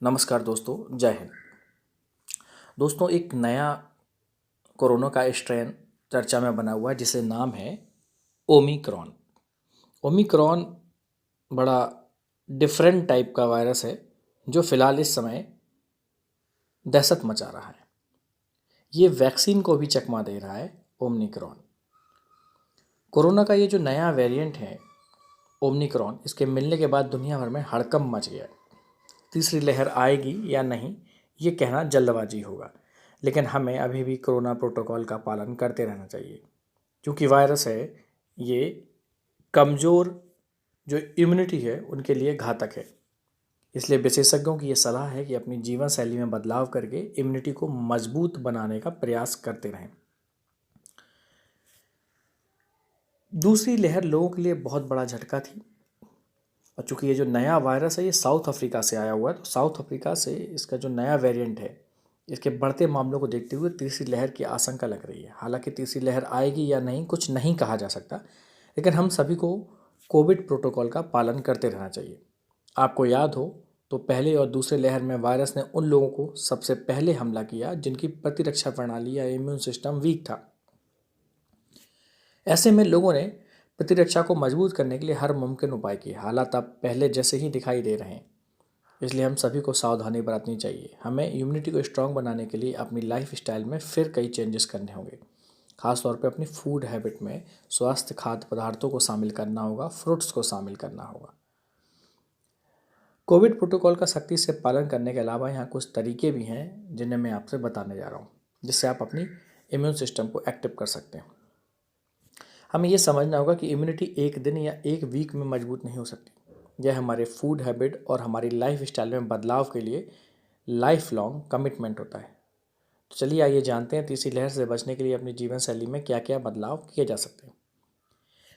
नमस्कार दोस्तों, जय हिंद। दोस्तों, एक नया कोरोना का स्ट्रेन चर्चा में बना हुआ है जिसे नाम है ओमिक्रॉन। ओमिक्रॉन बड़ा डिफरेंट टाइप का वायरस है जो फिलहाल इस समय दहशत मचा रहा है। ये वैक्सीन को भी चकमा दे रहा है। ओमिक्रॉन कोरोना का ये जो नया वेरिएंट है ओमिक्रॉन, इसके मिलने के बाद दुनिया भर में हड़कंप मच गया है। तीसरी लहर आएगी या नहीं, ये कहना जल्दबाजी होगा, लेकिन हमें अभी भी कोरोना प्रोटोकॉल का पालन करते रहना चाहिए क्योंकि वायरस है ये कमज़ोर जो इम्यूनिटी है उनके लिए घातक है। इसलिए विशेषज्ञों की ये सलाह है कि अपनी जीवन शैली में बदलाव करके इम्यूनिटी को मजबूत बनाने का प्रयास करते रहें। दूसरी लहर लोगों के लिए बहुत बड़ा झटका थी और चूंकि ये जो नया वायरस है ये साउथ अफ्रीका से आया हुआ है, तो साउथ अफ्रीका से इसका जो नया वेरिएंट है, इसके बढ़ते मामलों को देखते हुए तीसरी लहर की आशंका लग रही है। हालांकि तीसरी लहर आएगी या नहीं कुछ नहीं कहा जा सकता, लेकिन हम सभी को कोविड प्रोटोकॉल का पालन करते रहना चाहिए। आपको याद हो तो पहले और दूसरे लहर में वायरस ने उन लोगों को सबसे पहले हमला किया जिनकी प्रतिरक्षा प्रणाली या इम्यून सिस्टम वीक था। ऐसे में लोगों ने प्रतिरक्षा को मजबूत करने के लिए हर मुमकिन उपाय किए। हालात अब पहले जैसे ही दिखाई दे रहे हैं, इसलिए हम सभी को सावधानी बरतनी चाहिए। हमें इम्यूनिटी को स्ट्रांग बनाने के लिए अपनी लाइफ स्टाइल में फिर कई चेंजेस करने होंगे। खासतौर पे अपनी फूड हैबिट में स्वास्थ्य खाद्य पदार्थों को शामिल करना होगा, फ्रूट्स को शामिल करना होगा। कोविड प्रोटोकॉल का सख्ती से पालन करने के अलावा यहाँ कुछ तरीके भी हैं जिन्हें मैं आपसे बताने जा रहा हूँ, जिससे आप अपनी इम्यून सिस्टम को एक्टिव कर सकते हैं। हमें यह समझना होगा कि इम्यूनिटी एक दिन या एक वीक में मजबूत नहीं हो सकती। यह हमारे फूड हैबिट और हमारी लाइफ स्टाइल में बदलाव के लिए लाइफ लॉन्ग कमिटमेंट होता है। तो चलिए आइए जानते हैं तीसरी लहर से बचने के लिए अपनी जीवन शैली में क्या क्या बदलाव किए जा सकते हैं।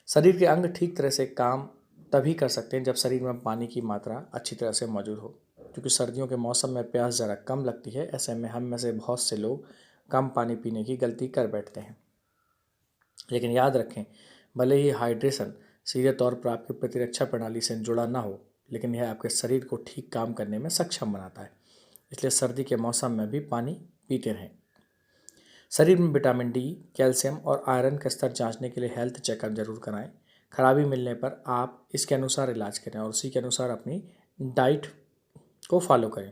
शरीर के अंग ठीक तरह से काम तभी कर सकते हैं जब शरीर में पानी की मात्रा अच्छी तरह से मौजूद हो। क्योंकि सर्दियों के मौसम में प्यास ज़रा कम लगती है, ऐसे में हम में से बहुत से लोग कम पानी पीने की गलती कर बैठते हैं। लेकिन याद रखें, भले ही हाइड्रेशन सीधे तौर पर आपकी प्रतिरक्षा प्रणाली से जुड़ा ना हो, लेकिन यह आपके शरीर को ठीक काम करने में सक्षम बनाता है। इसलिए सर्दी के मौसम में भी पानी पीते रहें। शरीर में विटामिन डी, कैल्शियम और आयरन का स्तर जांचने के लिए हेल्थ चेकअप जरूर कराएं। खराबी मिलने पर आप इसके अनुसार इलाज करें और उसी के अनुसार अपनी डाइट को फॉलो करें।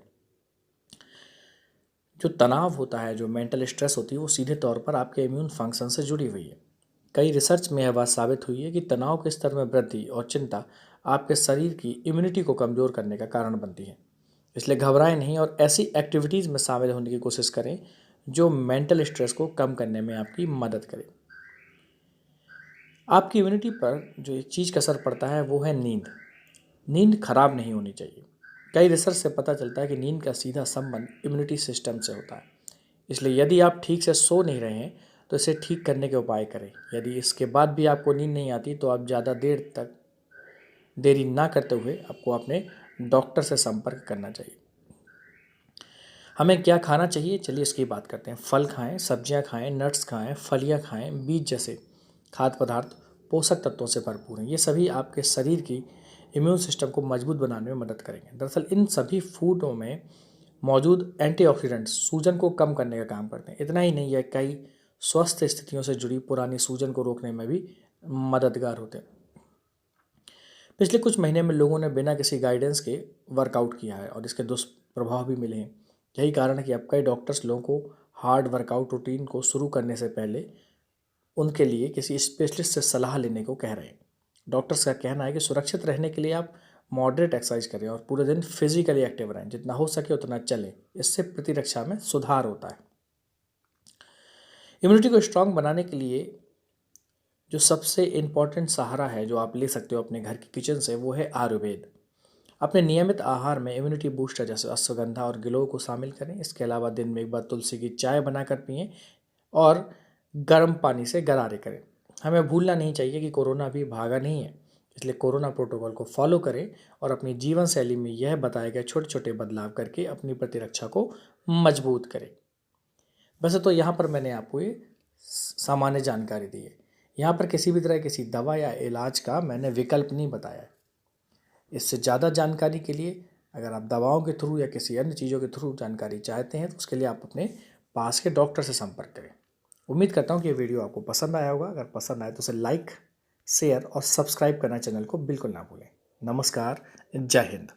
जो तनाव होता है, जो मेंटल स्ट्रेस होती है, वो सीधे तौर पर आपके इम्यून फंक्शन से जुड़ी हुई है। कई रिसर्च में यह बात साबित हुई है कि तनाव के स्तर में वृद्धि और चिंता आपके शरीर की इम्यूनिटी को कमज़ोर करने का कारण बनती है। इसलिए घबराएं नहीं और ऐसी एक्टिविटीज़ में शामिल होने की कोशिश करें जो मेंटल स्ट्रेस को कम करने में आपकी मदद करें। आपकी इम्यूनिटी पर जो एक चीज़ का असर पड़ता है वो है नींद। नींद खराब नहीं होनी चाहिए। कई रिसर्च से पता चलता है कि नींद का सीधा संबंध इम्यूनिटी सिस्टम से होता है। इसलिए यदि आप ठीक से सो नहीं रहे हैं तो इसे ठीक करने के उपाय करें। यदि इसके बाद भी आपको नींद नहीं आती तो आप ज़्यादा देर तक देरी ना करते हुए आपको अपने डॉक्टर से संपर्क करना चाहिए। हमें क्या खाना चाहिए, चलिए इसकी बात करते हैं। फल खाएं, सब्जियां खाएं, नट्स खाएं, फलियां खाएं, बीज जैसे खाद्य पदार्थ पोषक तत्वों से भरपूर हैं। ये सभी आपके शरीर की इम्यून सिस्टम को मजबूत बनाने में मदद करेंगे। दरअसल इन सभी फूडों में मौजूद एंटीऑक्सीडेंट्स सूजन को कम करने का काम करते हैं। इतना ही नहीं, यह कई स्वस्थ स्थितियों से जुड़ी पुरानी सूजन को रोकने में भी मददगार होते हैं। पिछले कुछ महीने में लोगों ने बिना किसी गाइडेंस के वर्कआउट किया है और इसके दुष्प्रभाव भी मिले हैं। यही कारण है कि अब कई डॉक्टर्स लोगों को हार्ड वर्कआउट रूटीन को शुरू करने से पहले उनके लिए किसी स्पेशलिस्ट से सलाह लेने को कह रहे हैं। डॉक्टर्स का कहना है कि सुरक्षित रहने के लिए आप मॉडरेट एक्सरसाइज करें और पूरे दिन फिजिकली एक्टिव रहें। जितना हो सके उतना चलें, इससे प्रतिरक्षा में सुधार होता है। इम्यूनिटी को स्ट्रांग बनाने के लिए जो सबसे इम्पॉर्टेंट सहारा है जो आप ले सकते हो अपने घर की किचन से, वो है आयुर्वेद। अपने नियमित आहार में इम्यूनिटी बूस्टर जैसे अश्वगंधा और गिलोय को शामिल करें। इसके अलावा दिन में एक बार तुलसी की चाय बनाकर पिएं और गर्म पानी से गरारे करें। हमें भूलना नहीं चाहिए कि कोरोना अभी भागा नहीं है, इसलिए कोरोना प्रोटोकॉल को फॉलो करें और अपनी जीवन शैली में यह बताए गए छोटे छोटे बदलाव करके अपनी प्रतिरक्षा को मजबूत करें। वैसे तो यहाँ पर मैंने आपको ये सामान्य जानकारी दी है। यहाँ पर किसी भी तरह किसी दवा या इलाज का मैंने विकल्प नहीं बताया है। इससे ज़्यादा जानकारी के लिए अगर आप दवाओं के थ्रू या किसी अन्य चीज़ों के थ्रू जानकारी चाहते हैं तो उसके लिए आप अपने पास के डॉक्टर से संपर्क करें। उम्मीद करता हूँ कि ये वीडियो आपको पसंद आया होगा। अगर पसंद आए तो उसे लाइक, शेयर और सब्सक्राइब करना चैनल को बिल्कुल ना भूलें। नमस्कार, जय हिंद।